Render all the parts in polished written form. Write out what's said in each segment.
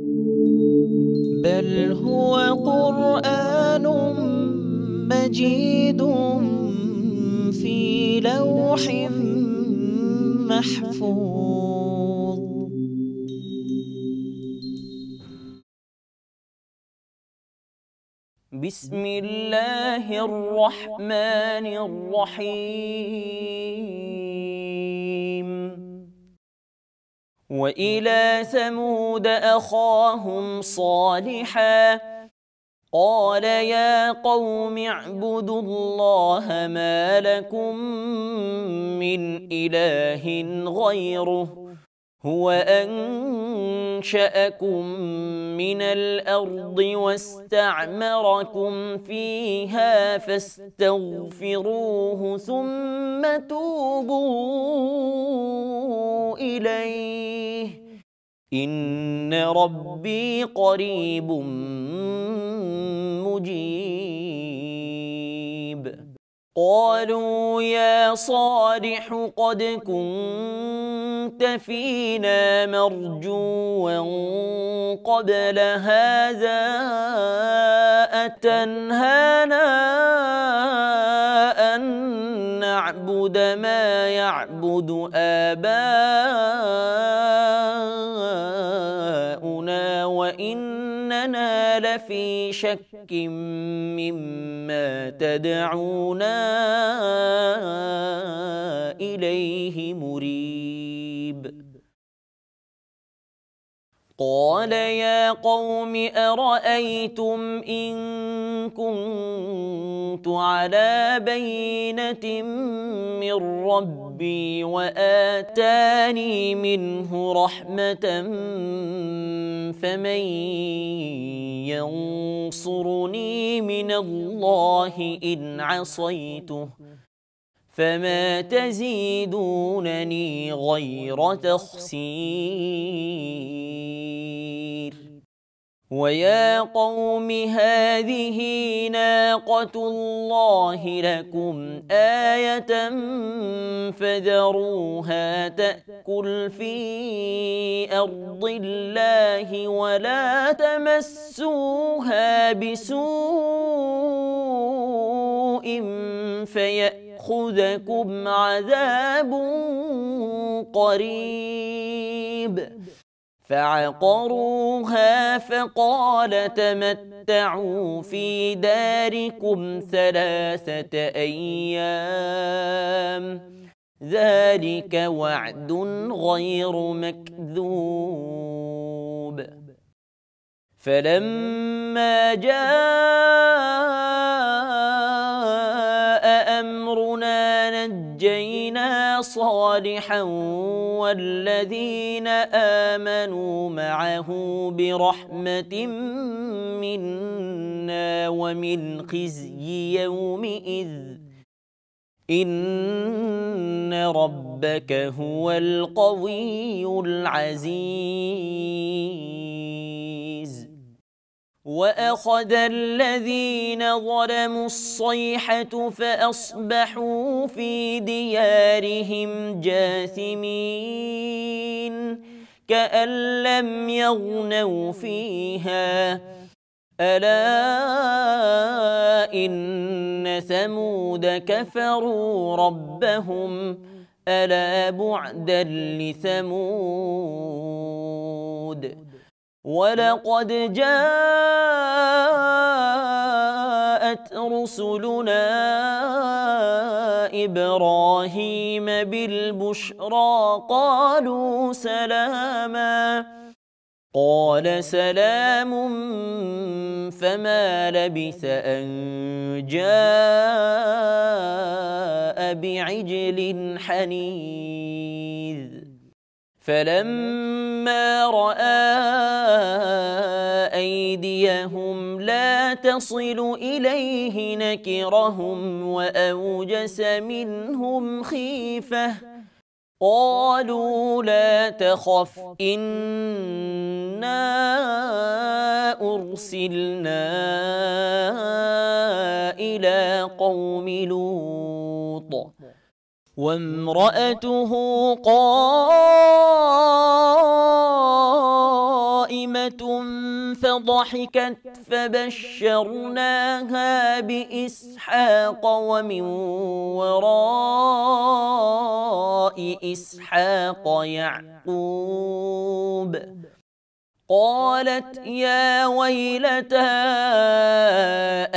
بل هو قرآن مجيد في لوح محفوظ. بسم الله الرحمن الرحيم. وإلى ثمود أخاهم صالحا قال يا قوم اعبدوا الله ما لكم من إله غيره هو أنشأكم من الأرض واستعمركم فيها فاستغفروه ثم توبوا إليه إن ربي قريب مجيب. قالوا يا صالح قد كنت فينا مرجوا قبل هذا أتنهانا أن نعبد ما يعبد آباؤنا وإننا لفي شك مما تدعونا إليه مريب. قال يا قوم أرأيتم إن كنت على بينة من ربي وآتاني منه رحمة فمن ينصرني من الله إن عصيته فما تزيدونني غير تخسير. ويا قوم هذه ناقة الله لكم آية فذروها تأكل في أرض الله ولا تمسوها بسوء فيأخذكم عذاب قريب. فعقروها فقال تمتعوا في داركم 3 أيام ذلك وعد غير مكذوب. فلما جاء أمرنا نجينا صالحا والذين آمنوا معه برحمة منا ومن خزي يومئذ إن ربك هو القوي العزيز. وأخذ الذين ظلموا الصيحة فأصبحوا في ديارهم جاثمين كأن لم يغنوا فيها ألا إن ثمود كفروا ربهم ألا بعدا لثمود. ولقد جاءت رسلنا إبراهيم بالبشرى قالوا سلاما قال سلام فما لبث أن جاء بعجل حنيذ. فلما رأى أيديهم لا تصل إليه نكرهم وأوجس منهم خيفة قالوا لا تخف إنا أرسلنا إلى قوم لوط وامرأته قائمة كلمة فضحكت فبشرناها بإسحاق ومن وراء إسحاق يعقوب قالت يا ويلتى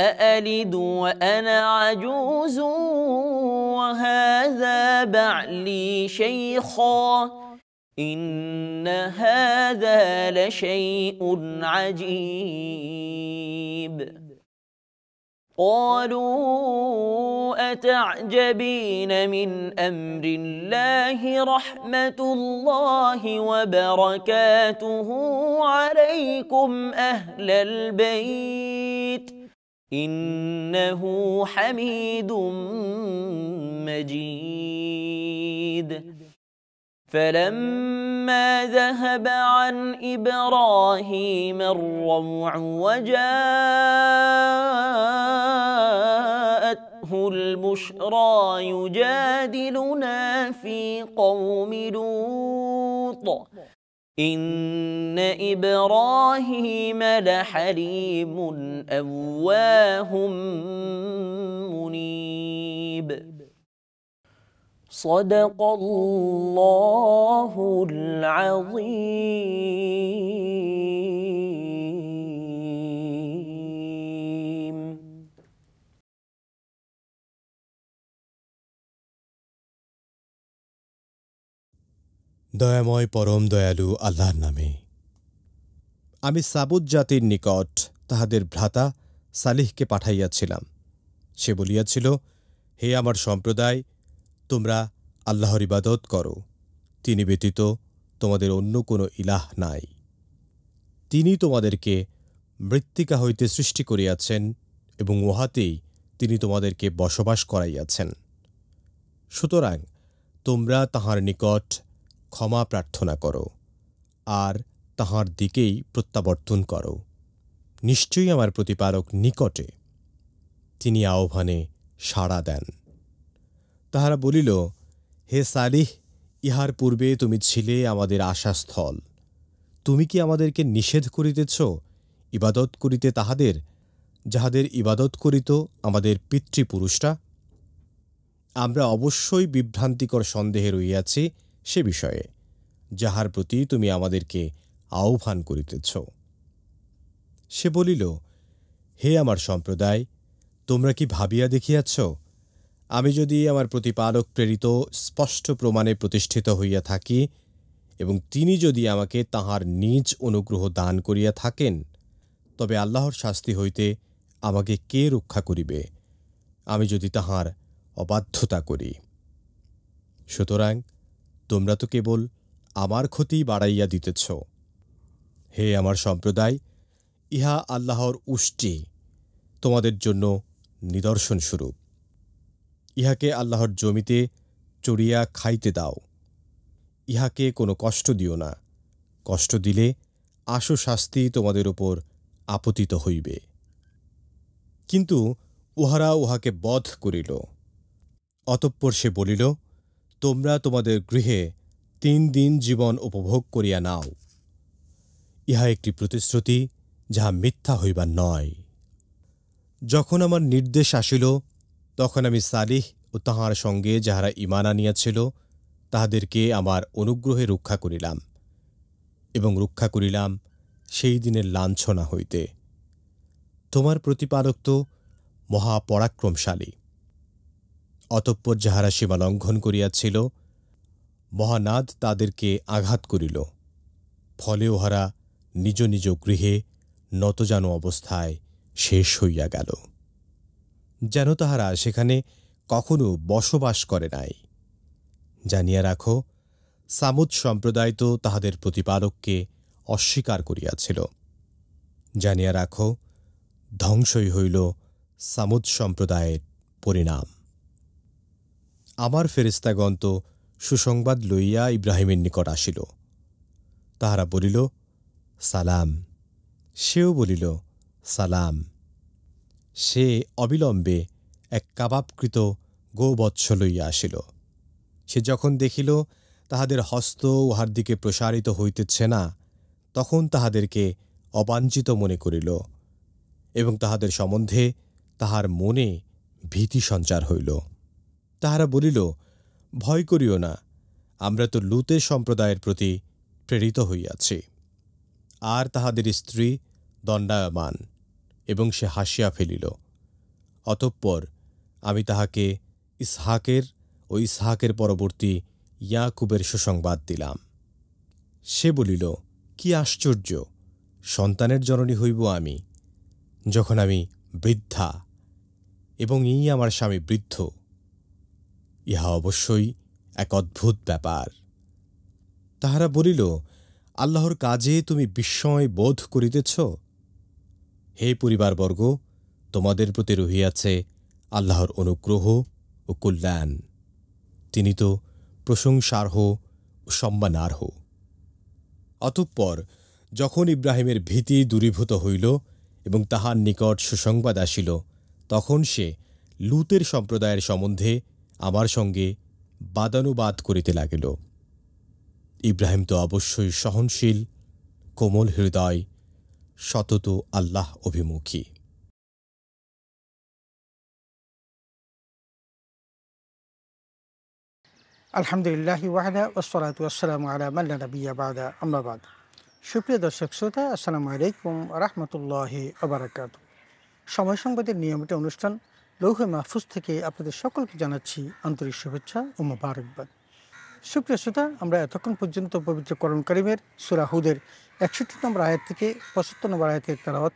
أألد وأنا عجوز وهذا بعلي شيخا إن هذا لشيء عجيب قالوا أتعجبين من أمر الله رحمة الله وبركاته عليكم أهل البيت إنه حميد مجيد فلما ذهب عن إبراهيم الروع وجاءته البشرى يجادلنا في قوم لوط إن إبراهيم لحليم أواه منيب صدق الله العظيم দয়াময় পরম দয়ালু আল্লাহর নামে। আমি সাবুদ জাতির নিকট তাহাদের ভ্রাতা সালিহকে পাঠাইয়াছিলাম। সে বলিয়াছিল, হে আমার সম্প্রদায়, তোমরা আল্লাহর ইবাদত করো, তিনি ব্যতীত তোমাদের অন্য কোনো ইলাহ নাই। তিনি তোমাদেরকে মৃত্তিকা হইতে সৃষ্টি করিয়াছেন এবং উহাতেই তিনি তোমাদেরকে বসবাস করাইয়াছেন। সুতরাং তোমরা তাহার নিকট ক্ষমা প্রার্থনা করো আর তাহার দিকেই প্রত্যাবর্তন করো। নিশ্চয়ই আমার প্রতিপালক নিকটে, তিনি আহ্বানে সাড়া দেন। তাহারা বলিল, হে সালিহ, ইহার পূর্বে তুমি ছিলে আমাদের আশাস্থল। তুমি কি আমাদেরকে নিষেধ করিতেছ ইবাদত করিতে তাহাদের, যাহাদের ইবাদত করিত আমাদের পিতৃপুরুষরা? আমরা অবশ্যই বিভ্রান্তিকর সন্দেহে রইয়াছি সে বিষয়ে, যাহার প্রতি তুমি আমাদেরকে আহ্বান করিতেছ। সে বলিল, হে আমার সম্প্রদায়, তোমরা কি ভাবিয়া দেখিয়াছ, আমি যদি আমার প্রতিপালক প্রেরিত স্পষ্ট প্রমাণে প্রতিষ্ঠিত হইয়া থাকি এবং তিনি যদি আমাকে তাহার নিজ অনুগ্রহ দান করিয়া থাকেন, তবে আল্লাহর শাস্তি হইতে আমাকে কে রক্ষা করিবে, আমি যদি তাহার অবাধ্যতা করি? সুতরাং তোমরা তো কেবল আমার ক্ষতি বাড়াইয়া দিতেছ। হে আমার সম্প্রদায়, ইহা আল্লাহর উষ্টি তোমাদের জন্য নিদর্শনস্বরূপ। ইহাকে আল্লাহর জমিতে চড়িয়া খাইতে দাও। ইহাকে কোনো কষ্ট দিও না, কষ্ট দিলে আশু শাস্তি তোমাদের উপর আপতিত হইবে। কিন্তু উহারা উহাকে বধ করিল। অতঃপর সে বলিল, তোমরা তোমাদের গৃহে 3 দিন জীবন উপভোগ করিয়া নাও। ইহা একটি প্রতিশ্রুতি যাহা মিথ্যা হইবার নয়। যখন আমার নির্দেশ আসিল, তখন আমি সালিহ ও তাহার সঙ্গে যাহারা ঈমান আনিয়াছিল তাহাদেরকে আমার অনুগ্রহে রক্ষা করিলাম এবং রক্ষা করিলাম সেই দিনের লাঞ্ছনা হইতে। তোমার প্রতিপালক তো মহাপরাক্রমশালী। অতঃপর যাহারা সীমা লঙ্ঘন করিয়াছিল, মহানাদ তাদেরকে আঘাত করিল। ফলে উহারা নিজ নিজ গৃহে নতজানু অবস্থায় শেষ হইয়া গেল, যেন তাহারা সেখানে কখনো বসবাস করে নাই। জানিয়া রাখো, সামুদ সম্প্রদায় তো তাহাদের প্রতিপালককে অস্বীকার করিয়াছিল। জানিয়া রাখো, ধ্বংসই হইল সামুদ সম্প্রদায়ের পরিণাম। আমার ফেরেশতাগণ তো সুসংবাদ লইয়া ইব্রাহিমের নিকট আসিল। তাহারা বলিল, সালাম। সেও বলিল, সালাম। সে অবিলম্বে এক কাবাবকৃত গোবৎস লইয়া আসিল। সে যখন দেখিল তাহাদের হস্ত উহার দিকে প্রসারিত হইতেছে না, তখন তাহাদেরকে অবাঞ্ছিত মনে করিল এবং তাহাদের সম্বন্ধে তাহার মনে ভীতি সঞ্চার হইল। তাহারা বলিল, ভয় করিও না, আমরা তো লূতের সম্প্রদায়ের প্রতি প্রেরিত হইয়াছি। আর তাহাদের স্ত্রী দণ্ডায়মান, এবং সে হাসিয়া ফেলিল। অতঃপর আমি তাহাকে ইসহাকের ও ইসহাকের পরবর্তী ইয়াকুবের সুসংবাদ দিলাম। সে বলিল, কি আশ্চর্য, সন্তানের জননী হইব আমি, যখন আমি বৃদ্ধা এবং এই আমার স্বামী বৃদ্ধ। ইহা অবশ্যই এক অদ্ভুত ব্যাপার। তাহারা বলিল, আল্লাহর কাজে তুমি বিস্ময় বোধ করিতেছ? হে পরিবারবর্গ, তোমাদের প্রতি রহিয়াছে আল্লাহর অনুগ্রহ ও কল্যাণ। তিনি তো প্রশংসার্হ ও সম্মানার্হ। অতঃপর যখন ইব্রাহিমের ভীতি দূরীভূত হইল এবং তাহার নিকট সুসংবাদ আসিল, তখন সে লূতের সম্প্রদায়ের সম্বন্ধে আমার সঙ্গে বাদানুবাদ করিতে লাগিল। ইব্রাহিম তো অবশ্যই সহনশীল, কোমল হৃদয়, সতত আল্লাহ অভিমুখী। আলহামদুলিল্লাহি ওয়াহদা ওয়াসসালাতু ওয়াসসালামু আলা মান লা নাবিয়্যা বা'দা, আম্মা বা'দ। সুপ্রিয় দর্শক শ্রোতা, আসসালামু আলাইকুম ওয়া রাহমাতুল্লাহি ওয়া বারাকাতুহু। সময় সংবাদের নিয়মিত অনুষ্ঠান লৌহে মাহফুজ থেকে আপনাদের সকলকে জানাচ্ছি আন্তরিক শুভেচ্ছা ও মোবারকবাদ। সুপ্রিয় শ্রোতা, আমরা এতক্ষণ পর্যন্ত পবিত্র কোরআন কারীমের সূরা হুদের ৬১ নম্বর আয়াত থেকে ৭৫ নম্বর আয়াতের তেলাওয়াত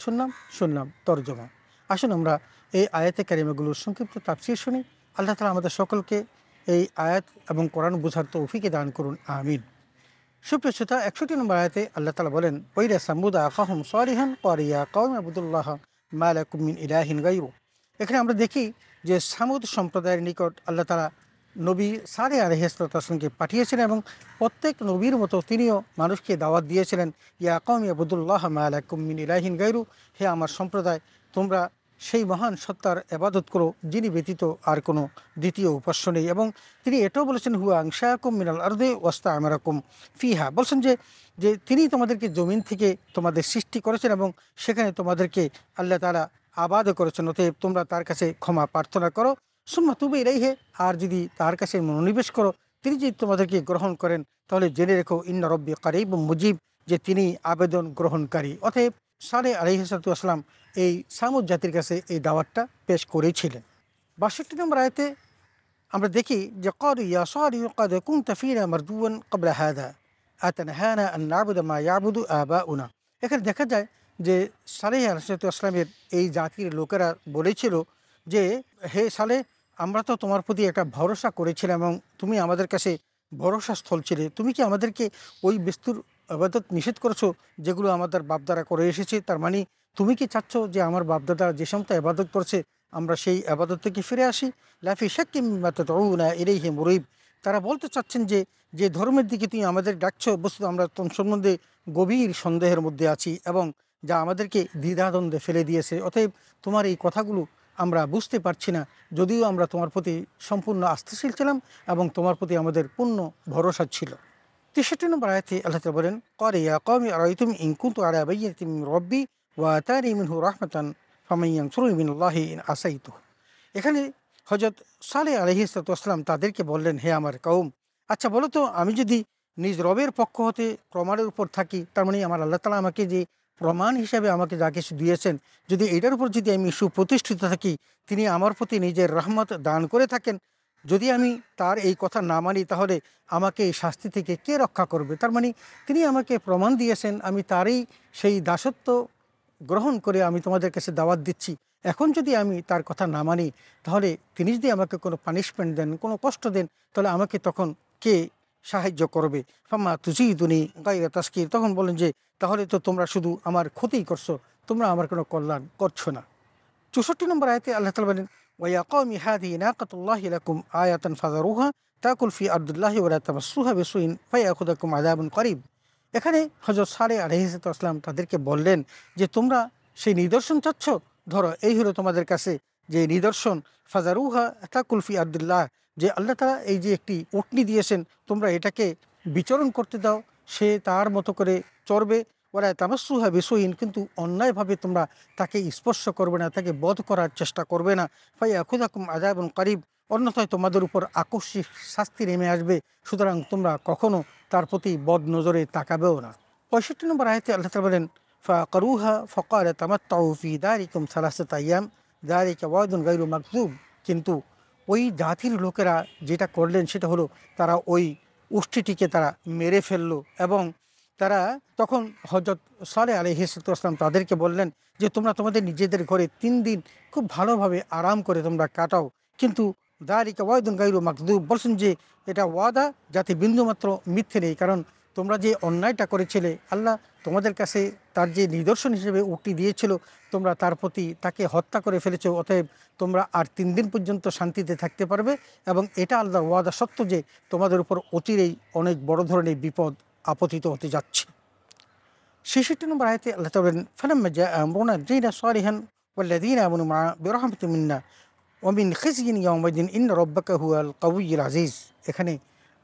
শুনলাম তরজমা। আসুন আমরা এই আয়াতে কারিমাগুলোর সংক্ষিপ্ত তাফসীর শুনি। আল্লাহ তাআলা আমাদের সকলকে এই আয়াত এবং কোরআন বোঝার তৌফিক দান করুন, আমিন। সুপ্রিয় শ্রোতা, ৬১ নম্বর আয়াতে আল্লাহ তাআলা বলেন, ওয়াইলা সামুদা আখাহুম সালিহান ক্বালা কওমি আবুদুল্লাহ মা লাকুম মিন ইলাহিন গায়রু। এখানে আমরা দেখি যে সামুদ সম্প্রদায়ের নিকট আল্লাহ তাআলা নবী সালেহ আলাইহিস সালামকে পাঠিয়েছিলেন এবং প্রত্যেক নবীর মতো তিনিও মানুষকে দাওয়াত দিয়েছিলেন, ইয়া কওমি আবুদুল্লাহ মা লাকুম মিন ইলাহিন গায়রু, হে আমার সম্প্রদায়, তোমরা সেই মহান সত্তার ইবাদত করো যিনি ব্যতীত আর কোনো দ্বিতীয় উপাস্য নেই। এবং তিনি এটাও বলেছেন, হুয়া আনশাকুম মিনাল আরদি ওয়াস্তা'মারাকুম ফিহা, বলছেন যে তিনি তোমাদেরকে জমিন থেকে তোমাদের সৃষ্টি করেছেন এবং সেখানে তোমাদেরকে আল্লাহ তাআলা আবাদ করেছেন। অতএব তোমরা তার কাছে ক্ষমা প্রার্থনা করো, সুম্মা তুবু ইলাইহি, আর যদি তার কাছে মনোনিবেশ করো, তিনি যদি তোমাদেরকে গ্রহণ করেন, তাহলে জেনে রেখো ইন্না রব্বি কারিবুম মুজিব, যে তিনি আবেদন গ্রহণকারী। অতএব সালেহ আলাইহিস সালাম এই সামুদ জাতির কাছে এই দাওয়াতটা পেশ করেছিলেন। ৬২ নম্বর আয়াতে আমরা দেখি যে ক্বালু ইয়া সালিহু ক্বাদ কুনতা ফীনা মারজুওয়ান ক্বাবলা হাযা আতানহানা আন না'বুদা মা ইয়া'বুদু আবাউনা। এখানে দেখা যায় যে সালেহ আলাইহিস সালামের এই জাতির লোকেরা বলেছিল যে, হে সালেহ, আমরা তো তোমার প্রতি একটা ভরসা করেছিলাম এবং তুমি আমাদের কাছে ভরসা স্থল ছিলে। তুমি কি আমাদেরকে ওই বস্তুর আবাদত নিষেধ করেছো যেগুলো আমাদের বাপদারা করে এসেছে? তার মানে তুমি কি চাচ্ছ যে আমার বাপদাদা যে সমস্ত আবাদত করছে আমরা সেই আবাদত থেকে ফিরে আসি? লাফি শাক্কিম মিম্মা তাদউনা ইলাইহি মুরিব। তারা বলতে চাচ্ছেন যে ধর্মের দিকে তুমি আমাদের ডাকছো, বস্তুত আমরা তোমার সম্বন্ধে গভীর সন্দেহের মধ্যে আছি এবং যা আমাদেরকে দ্বিধাদ্বন্দ্বে ফেলে দিয়েছে। অতএব তোমার এই কথাগুলো আমরা বুঝতে পারছি না, যদিও আমরা তোমার প্রতি সম্পূর্ণ আস্থাশীল ছিলাম এবং তোমার প্রতি আমাদের পূর্ণ ভরসা ছিল। ৬৩ নম্বর আয়াতে আল্লাহ তাআলা বলেন, ক্বালা ইয়া কওমি আরাইতুম ইন কুনতু আলা বায়্যিনাতিন মিন রাব্বি ওয়া আতানি মিনহু রাহমাতান ফামান ইয়ানসুরুনি মিনাল্লাহি ইন আসাইতুহু। এখানে হযরত সালেহ আলাইহিস সালাম তাদেরকে বললেন, হে আমার কওম, আচ্ছা বলো তো, আমি যদি নিজ রবের পক্ষ হতে প্রমাণের উপর থাকি, তার মানে আমার আল্লাহ তাআলা আমাকে যে প্রমাণ হিসাবে আমাকে যা কিছু দিয়েছেন, যদি এটার উপর যদি আমি সুপ্রতিষ্ঠিত থাকি, তিনি আমার প্রতি নিজের রহমত দান করে থাকেন, যদি আমি তার এই কথা না মানি, তাহলে আমাকে এই শাস্তি থেকে কে রক্ষা করবে? তার মানে তিনি আমাকে প্রমাণ দিয়েছেন, আমি তারই সেই দাসত্ব গ্রহণ করে আমি তোমাদের কাছে দাওয়াত দিচ্ছি। এখন যদি আমি তার কথা না মানি, তাহলে তিনি যদি আমাকে কোনো পানিশমেন্ট দেন, কোনো কষ্ট দেন, তাহলে আমাকে তখন কে সাহায্য করবে? ফাম্মা তুজিদুনি গায়রা তাসকির, তখন বলেন যে তাহলে তো তোমরা শুধু আমার ক্ষতিই করছো, তোমরা আমার কোনো কল্যাণ করছো না। ৬৪ নম্বর আয়াতে আল্লাহ তাআলা বলেন, ওয়া কওমি হাযিহি নাকাতুল্লাহি লাকুম আয়াতান ফাযারুহা তাকুল ফি আরদিল্লাহি ওয়া লা তামাসসুহা বিসুইন ফায়াখুযাকুম আযাবুন করিব। এখানে হযরত সালেহ আলাইহিস সালাম তাদেরকে বললেন যে তোমরা সেই নিদর্শন চাচ্ছ, ধরো এই হলো তোমাদের কাছে যে নিদর্শন, ফাযারুহা তাকুল ফি আরদিল্লাহ, যে আল্লাহ তাআলা এই যে একটি উটনি দিয়েছেন, তোমরা এটাকে বিচরণ করতে দাও, সে তার মতো করে চরবে, ওরা তামাসসুহা বিসুইন, কিন্তু অন্যায়ভাবে তোমরা তাকে স্পর্শ করবে না, তাকে বধ করার চেষ্টা করবে না। ফায়াখুযাকুম আযাবুন কারীব, অন্যথায় তোমাদের উপর আকস্মিক শাস্তি নেমে আসবে, সুতরাং তোমরা কখনো তার প্রতি বদ নজরে তাকাবেও না। 65 নম্বর আয়াতে আল্লাহ তাআলা বলেন, ফাকারুহা ফাকাল তামাত্তাউ ফি দারিকুম সালাসাতা আইয়াম যালিকা ওয়াদুন গায়রু মাকযুব। কিন্তু ওই জাতির লোকেরা যেটা করলেন সেটা হলো তারা ওই উষ্ঠিটিকে তারা মেরে ফেললো, এবং তারা তখন হযরত সালেহ আলাইহিস সালাম তাদেরকে বললেন যে তোমরা তোমাদের নিজেদের ঘরে 3 দিন খুব ভালোভাবে আরাম করে তোমরা কাটাও, কিন্তু যালিকা ওয়াদুন গায়রু মাকযুব, বলছেন যে এটা ওয়াদা যাতে বিন্দুমাত্র মিথ্যে নেই, কারণ তোমরা যে অন্যায়টা করেছিলে আল্লাহ তোমাদের কাছে তার যে নিদর্শন হিসেবে উক্তি দিয়েছিল, তোমরা তার প্রতি তাকে হত্যা করে ফেলেছো, অতএব তোমরা আর 3 দিন পর্যন্ত শান্তিতে থাকতে পারবে, এবং এটা আল্লাহর ওয়াদা সত্য যে তোমাদের উপর অচিরেই অনেক বড় ধরনের বিপদ আপতিত হতে যাচ্ছে। 66 নম্বর আয়াতে আল্লাহ তাআলা বলেন, ফালাম্মা জাআ আমরুনা জাইনা সালিহান ওয়াল্লাযীনা আমানু মা'a বিরাহমাতিন মিন্না ওয়া মিন খিজয়িন ইয়াওমাইদিন ইন্না রাব্বাকা হুয়াল কাউইয়্যুল আজিজ। এখানে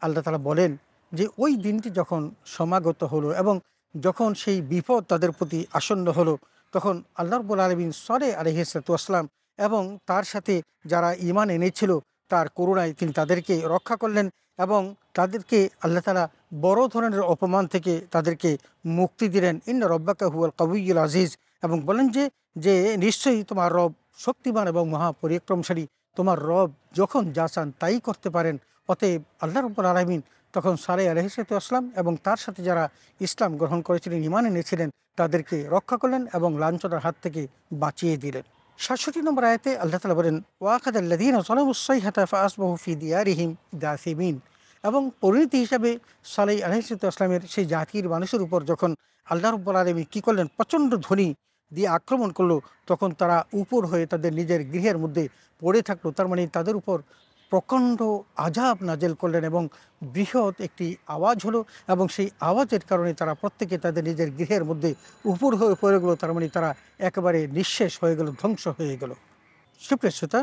আল্লাহ তাআলা বলেন যে ওই দিনটি যখন সমাগত হলো এবং যখন সেই বিপদ তাদের প্রতি আসন্ন হলো, তখন আল্লাহ রাব্বুল আলামিন সালেহ আলাইহিস সালাম এবং তার সাথে যারা ঈমান এনেছিল তার করুণায় তিনি তাদেরকে রক্ষা করলেন, এবং তাদেরকে আল্লাহ তাআলা বড় ধরনের অপমান থেকে তাদেরকে মুক্তি দিলেন। ইন্না রাব্বাকা হুয়াল কাউইয়্যুল আজিজ, এবং বলেন যে যে নিশ্চয়ই তোমার রব শক্তিমান এবং মহাপরিক্রমশালী, তোমার রব যখন যা চান তাই করতে পারেন। অতএব আল্লাহ রাব্বুল আলামিন তখন সালেহ আলাইহিস সালাম এবং তার সাথে যারা ইসলাম গ্রহণ করেছিলেন, ঈমান এনেছিলেন, তাদেরকে রক্ষা করলেন এবং লাঞ্ছনার হাত থেকে বাঁচিয়ে দিলেন। 67 নম্বর আয়াতে আল্লাহ তাআলা বলেন, ওয়াখাযাল্লাযীনা যালামুস সাইহাতা ফাআসবাহু ফি দিয়ারিহিম জাসিমিন, এবং পরিণতি হিসাবে সালেহ আলাইহিস সালামের সেই জাতির মানুষের উপর যখন আল্লাহ রাব্বুল আলামিন কী করলেন, প্রচণ্ড ধ্বনি দিয়ে আক্রমণ করলো, তখন তারা উপর হয়ে তাদের নিজের গৃহের মধ্যে পড়ে থাকলো। তার মানে তাদের উপর প্রকাণ্ড আযাব নাজেল করলেন এবং বৃহৎ একটি আওয়াজ হলো, এবং সেই আওয়াজের কারণে তারা প্রত্যেকে তাদের নিজের গৃহের মধ্যে উপর হয়ে পড়ে গেলো। তার মানে তারা একেবারে নিঃশেষ হয়ে গেল, ধ্বংস হয়ে গেল। সুপ্রিয় শ্রোতা,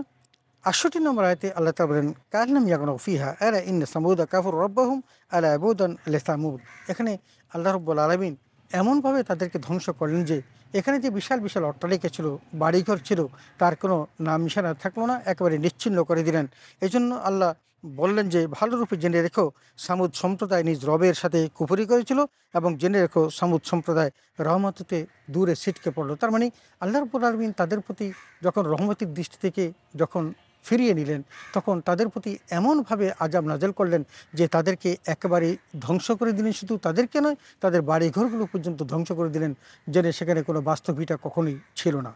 68 নম্বর আয়াতে আল্লাহ তাআলা বলেন, কাল্লাম ইয়াগনাউ ফিহা আলা ইন্না সামুদা কাফারু রাব্বাহুম আলা বুদান লিসামুদ। এখানে আল্লাহ রাব্বুল আলামিন এমনভাবে তাদেরকে ধ্বংস করলেন যে এখানে যে বিশাল বিশাল অট্টালিকা ছিল, বাড়িঘর ছিল, তার কোনো নাম নিশানা থাকলো না, একেবারে নিশ্চিহ্ন করে দিলেন। এই জন্য আল্লাহ বললেন যে ভালোরূপে জেনে রেখো সামুদ সম্প্রদায় নিজ রবের সাথে কুফরি করেছিল, এবং জেনে রেখো সামুদ সম্প্রদায় রহমতে দূরে ছিটকে পড়লো। তার মানে আল্লাহ রাব্বুল আলামিন তাদের প্রতি যখন রহমতের দৃষ্টি থেকে যখন ফিরিয়ে নিলেন, তখন তাদের প্রতি এমনভাবে আযাব নাজেল করলেন যে তাদেরকে একেবারে ধ্বংস করে দিলেন। শুধু তাদেরকে নয়, তাদের বাড়িঘরগুলো পর্যন্ত ধ্বংস করে দিলেন, যেন সেখানে কোনো বাস্তবিকতা কখনোই ছিল না।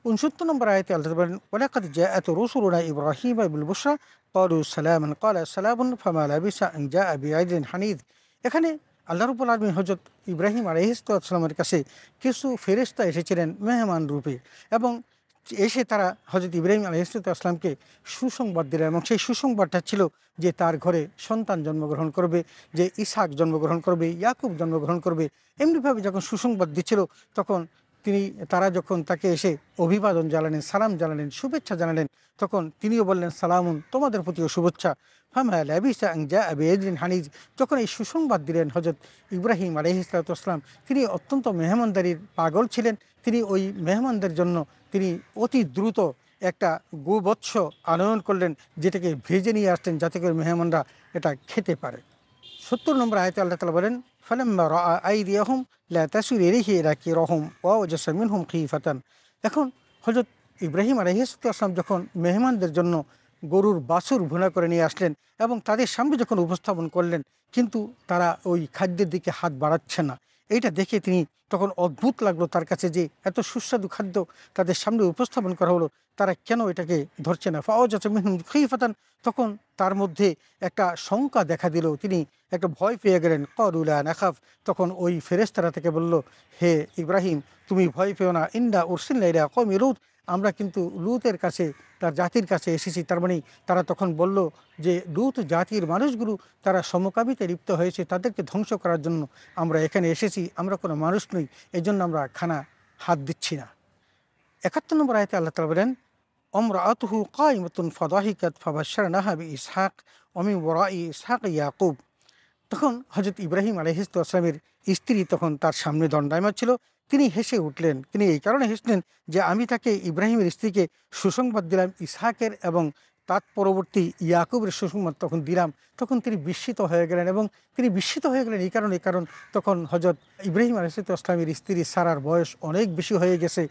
69 নম্বর আয়াতে আল্লাহ বলেন, ওয়ালাকাদ জাআত রুসুলুনা ইব্রাহিমা বিল বুশরা ক্বালু সালামান ক্বালা সালামুন ফামা লাবিসা আন জাআ বিআইদিন হানিদ। এখানে আল্লাহ রাব্বুল আলামিন হযরত ইব্রাহিম আলাইহিস সালামের কাছে কিছু ফেরেশতা এসেছিলেন মেহমান রূপে, এবং এসে তারা হযরত ইব্রাহিম আলাইহিস সালামকে সুসংবাদ দিলেন, এবং সেই সুসংবাদটা ছিল যে তার ঘরে সন্তান জন্মগ্রহণ করবে, যে ইসহাক জন্মগ্রহণ করবে, ইয়াকুব জন্মগ্রহণ করবে। এমনিভাবে যখন সুসংবাদ দিচ্ছিল, তখন তারা যখন তাকে এসে অভিবাদন জানালেন, সালাম জানালেন, শুভেচ্ছা জানালেন, তখন তিনিও বললেন, সালামুন, তোমাদের প্রতিও শুভেচ্ছা। ফামা লাবিসা আন জাআ বিআইদিন হানিজ। যখন এই সুসংবাদ দিলেন হযরত ইব্রাহিম আলাইহিস সালাম, তিনি অত্যন্ত মেহমানদারির পাগল ছিলেন। তিনি ওই মেহমানদের জন্য তিনি অতি দ্রুত একটা গোবৎস আনয়ন করলেন, যেটাকে ভেজে নিয়ে আসতেন যাতে করে মেহমানরা এটা খেতে পারে। 70 নম্বর আয়াতে আল্লাহ তাআলা বলেন, ফালাম্মা রাআ আইদিয়াহুম লা তাসিলু ইলাইহি রাকিরাহুম ওয়া ওয়াজাসা মিনহুম খিফাতান। এখন হযরত ইব্রাহিম আলাইহিস সালাম যখন মেহমানদের জন্য গরুর বাছুর ভুনা করে নিয়ে আসলেন এবং তাদের সামনে যখন উপস্থাপন করলেন, কিন্তু তারা ওই খাদ্যের দিকে হাত বাড়াচ্ছে না। এইটা দেখে তিনি তখন অদ্ভুত লাগলো তার কাছে যে এত সুস্বাদু খাদ্য তাদের সামনে উপস্থাপন করা হলো, তারা কেন এটাকে ধরছে না। ফাওয়াজাসা মিনহুম খিফাতান, তখন তার মধ্যে একটা শঙ্কা দেখা দিল, তিনি একটা ভয় পেয়ে গেলেন। ক্বালু লা নাখাফ, তখন ওই ফেরেশতারা থেকে বলল, হে ইব্রাহিম, তুমি ভয় পেও না, ইন্না উরসিলনা ইলা কওমি লূত, আমরা কিন্তু লূতের কাছে, তার জাতির কাছে এসেছি। তার মানে তারা তখন বলল যে লূত জাতির মানুষগুলো তারা সমকামিতে লিপ্ত হয়েছে, তাদেরকে ধ্বংস করার জন্য আমরা এখানে এসেছি, আমরা কোনো মানুষ নই, এই জন্য আমরা খানা হাত দিচ্ছি না। 71 নম্বর আয়াতে আল্লাহ তাআলা বলেন, আমরাআতুহু কাইমাতুন ফাদাহিকাত ফাবাশশারনাহা বিইসহাক ওয়া মিন ওয়ারাই ইসহাক ইয়াকুব। তখন হজরত ইব্রাহিম আলাইহিসসালামের স্ত্রী তখন তার সামনে দণ্ডায়মান ছিল। তিনি হেসে উঠলেন। তিনি এই কারণে হেসলেন যে আমি তাকে ইব্রাহিমের স্ত্রীকে সুসংবাদ দিলাম ইসহাকের এবং তার পরবর্তী ইয়াকুবের সুসংবাদ তখন দিলাম। তখন তিনি বিস্মিত হয়ে গেলেন, এবং তিনি বিস্মিত হয়ে গেলেন এই কারণ তখন হজরত ইব্রাহিম আলাইহিসসালামের স্ত্রী সারার বয়স অনেক বেশি হয়ে গেছে।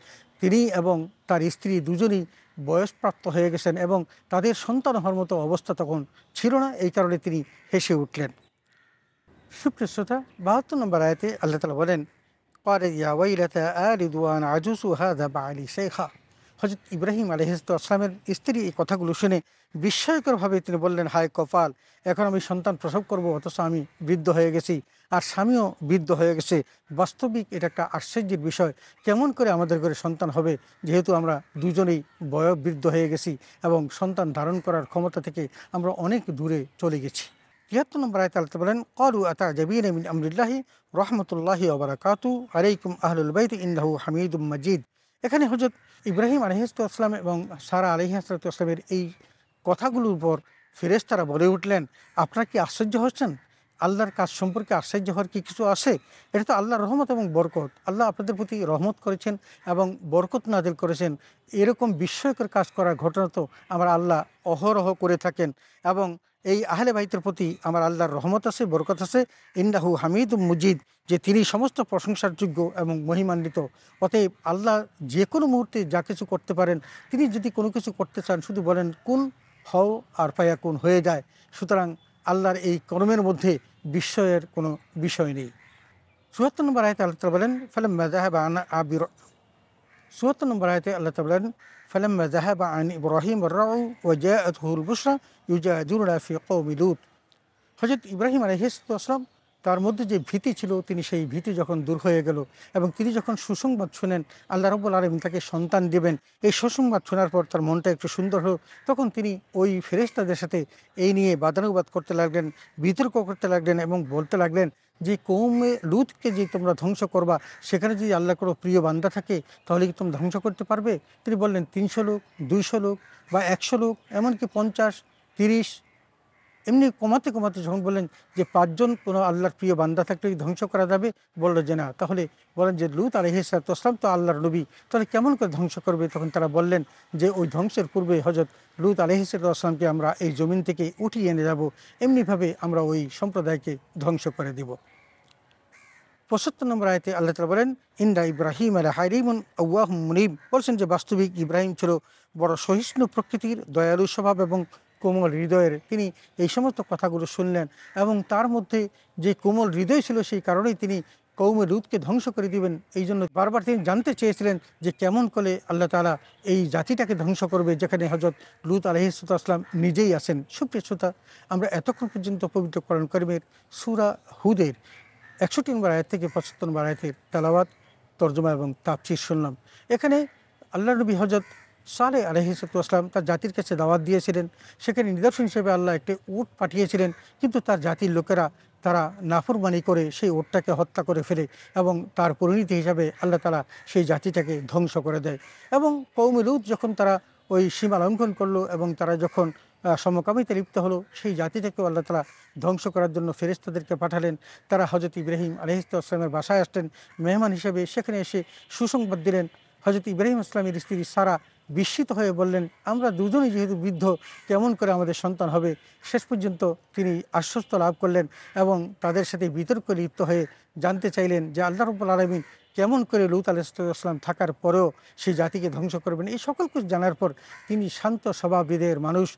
তিনি এবং তার স্ত্রী দুজনই বয়সপ্রাপ্ত হয়ে গেছেন এবং তাদের সন্তান হওয়ার মতো অবস্থা তখন ছিল না। এই কারণে তিনি হেসে উঠলেন। সুপ্রিয় শ্রোতা, ৭২ নম্বর আয়াতে আল্লাহ তাআলা বলেন, ক্বালা ইয়া ওয়াইলাতা আলিদু ওয়া আনা আজুজু হাযা বা'লি শাইখা। হযরত ইব্রাহিম আলাইহিসসালামের স্ত্রী এই কথাগুলো শুনে বিস্ময়করভাবে তিনি বললেন, হায় কপাল, এখন আমি সন্তান প্রসব করব, অথচ আমি বৃদ্ধ হয়ে গেছি, আর স্বামীও বৃদ্ধ হয়ে গেছে। বাস্তবিক এটা একটা আশ্চর্যের বিষয়, কেমন করে আমাদের ঘরে সন্তান হবে, যেহেতু আমরা দুজনেই বয়োবৃদ্ধ হয়ে গেছি এবং সন্তান ধারণ করার ক্ষমতা থেকে আমরা অনেক দূরে চলে গেছি। ৭৩ নম্বর আয়াতে আল্লাহ বলেন, ক্বালু আতা'জাবিনা মিন আমরিল্লাহি রাহমাতুল্লাহি ওয়া বারাকাতুহু আলাইকুম আহলুল বাইত ইন্নাহু হামিদুম মাজিদ। এখানে হযরত ইব্রাহিম আলাইহিসসালাম এবং সারা আলাইহিসসালামের এই কথাগুলোর উপর ফেরেশতারা বলে উঠলেন, আপনারা কি আশ্চর্য হচ্ছেন? আল্লাহর কাজ সম্পর্কে আশ্চর্য হওয়ার কি কিছু আছে? এটা তো আল্লাহর রহমত এবং বরকত। আল্লাহ আপনাদের প্রতি রহমত করেছেন এবং বরকত নাজিল করেছেন। এরকম বিস্ময়কর কাজ করার ঘটনা তো আমার আল্লাহ অহরহ করে থাকেন, এবং এই আহলে বাইতের প্রতি আমার আল্লাহর রহমত আছে, বরকত আছে। ইন্নাহু হামিদুম মুজিদ, যে তিনি সমস্ত প্রশংসার যোগ্য এবং মহিমান্বিত। অতএব আল্লাহ যে কোনো মুহূর্তে যা কিছু করতে পারেন। তিনি যদি কোনো কিছু করতে চান শুধু বলেন কুন, হও, আর ফায়াকুন, হয়ে যায়। সুতরাং আল্লাহর এই কর্মের মধ্যে বিস্ময়ের কোনো বিষয় নেই। ৭৪ নম্বর আয়াতে আল্লাহ তাআলা বলেন, ফালাম্মা যাহাবা আন আবির ৭৪ নম্বর আয়াতে আল্লাহ তাআলা বলেন, ফালাম্মা যাহাবা আন ইব্রাহিম আর-রাউ ওয়া জাআতহুল বুশরা ইউজাদিলুনা ফি কওমি লূত। হযরত ইব্রাহিম আলাইহিসসালাম তার মধ্যে যে ভীতি ছিল, তিনি সেই ভীতি যখন দূর হয়ে গেল এবং তিনি যখন সুসংবাদ শুনেন আল্লাহ রাব্বুল আলামিন তাকে সন্তান দেবেন, এই সুসংবাদ শোনার পর তার মনটা একটু সুন্দর হলো। তখন তিনি ওই ফেরেশতাদের সাথে এই নিয়ে বাদানুবাদ করতে লাগলেন, বিতর্ক করতে লাগলেন এবং বলতে লাগলেন যে কওমে লূতকে যে তোমরা ধ্বংস করবা, সেখানে যদি আল্লাহর কোনো প্রিয় বান্দা থাকে তাহলে কি তোমরা ধ্বংস করতে পারবে? তিনি বললেন ৩০০ লোক, ২০০ লোক বা ১০০ লোক, এমনকি ৫০, ৩০, এমনি কমাতে কমাতে যখন বললেন যে ৫ জন কোনো আল্লাহর প্রিয় বান্দা থাকলে ধ্বংস করা যাবে, বলল যে না। তাহলে বলেন যে লূত আলাইহিসসালাম তো আল্লাহর নবী, তাহলে কেমন করে ধ্বংস করবে? তখন তারা বললেন যে ওই ধ্বংসের পূর্বে হযরত লূত আলাইহিসসালামকে আমরা এই জমিন থেকে উঠিয়ে এনে যাব, এমনিভাবে আমরা ওই সম্প্রদায়কে ধ্বংস করে দিব। ৭৫ নম্বর আয়াতে আল্লাহ তাআলা বলেন, ইন্না ইব্রাহিম লাহালিমুন আওয়াহুম মুনীব। বলছেন যে বাস্তবিক ইব্রাহিম ছিল বড় সহিষ্ণু প্রকৃতির, দয়ালু স্বভাব এবং কোমল হৃদয়ের। তিনি এই সমস্ত কথাগুলো শুনলেন এবং তার মধ্যে যে কোমল হৃদয় ছিল, সেই কারণেই তিনি কওমে লূতকে ধ্বংস করে দিবেন। এই জন্য বারবার তিনি জানতে চেয়েছিলেন যে কেমন করে আল্লাহ তাআলা এই জাতিটাকে ধ্বংস করবে, যেখানে হযরত লূত আলাইহিসসালাম নিজেই আছেন। সুপ্রিয় শ্রোতা, আমরা এতক্ষণ পর্যন্ত পবিত্র কোরআন কারীমের সূরা হুদের ৬১ নম্বর আয়াত থেকে ৭৫ নম্বর আয়াতের তেলাওয়াত, তরজমা এবং তাফসীর শুনলাম। এখানে আল্লাহ নবী হযরত সালেহ আলাইহিসসালাম তার জাতির কাছে দাওয়াত দিয়েছিলেন। সেখানে নিদর্শন হিসেবে আল্লাহ একটি উট পাঠিয়েছিলেন, কিন্তু তার জাতির লোকেরা তারা নাফরমানি করে সেই উটটাকে হত্যা করে ফেলে এবং তার পরিণতি হিসাবে আল্লাহ তাআলা সেই জাতিটাকে ধ্বংস করে দেয়। এবং কওমে লূত যখন তারা ওই সীমা লঙ্ঘন করলো এবং তারা যখন সমকামিতে লিপ্ত হলো, সেই জাতিটাকেও আল্লাহ তাআলা ধ্বংস করার জন্য ফেরেশতাদেরকে পাঠালেন। তারা হযরত ইব্রাহিম আলাইহিসসালামের বাসায় আসলেন মেহমান হিসেবে, সেখানে এসে সুসংবাদ দিলেন। হযরত ইব্রাহিম ইসলামের স্ত্রী সারা বিস্মিত হয়ে বললেন, আমরা দুজনেই যেহেতু বৃদ্ধ, কেমন করে আমাদের সন্তান হবে? শেষ পর্যন্ত তিনি আশ্বস্ত লাভ করলেন এবং তাদের সাথে বিতর্ক লিপ্ত হয়ে জানতে চাইলেন যে আল্লাহ রাব্বুল আলামিন কেমন করে লূত আলাইহিসসালাম থাকার পরেও সেই জাতিকে ধ্বংস করবেন। এই সকল কিছু জানার পর তিনি শান্ত স্বভাববিদের মানুষ,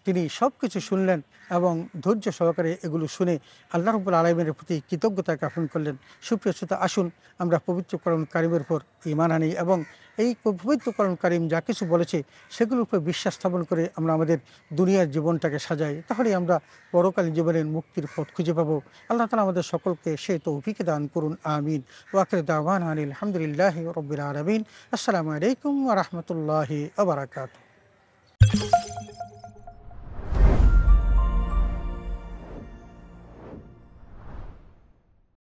তিনি সব কিছু শুনলেন এবং ধৈর্য সহকারে এগুলো শুনে আল্লাহ রাব্বুল আলামিনের প্রতি কৃতজ্ঞতা জ্ঞাপন করলেন। সুপ্রিয় শ্রোতা, আসুন আমরা পবিত্র কোরআন কারীমের উপর ঈমান আনি এবং এই পবিত্র কোরআন কারীম যা কিছু বলেছে সেগুলোর উপর বিশ্বাস স্থাপন করে আমরা আমাদের দুনিয়ার জীবনটাকে সাজাই, তাহলে আমরা পরকালীন জীবনের মুক্তির পথ খুঁজে পাবো। আল্লাহ তাআলা আমাদের সকলকে সে তৌফিক দান করুন, আমিন। ওয়া আখিরু দাওয়ানা আলহামদুলিল্লাহি রাব্বিল আলামিন। আসসালামু আলাইকুম ওয়া রাহমাতুল্লাহি ওয়া বারাকাতুহু।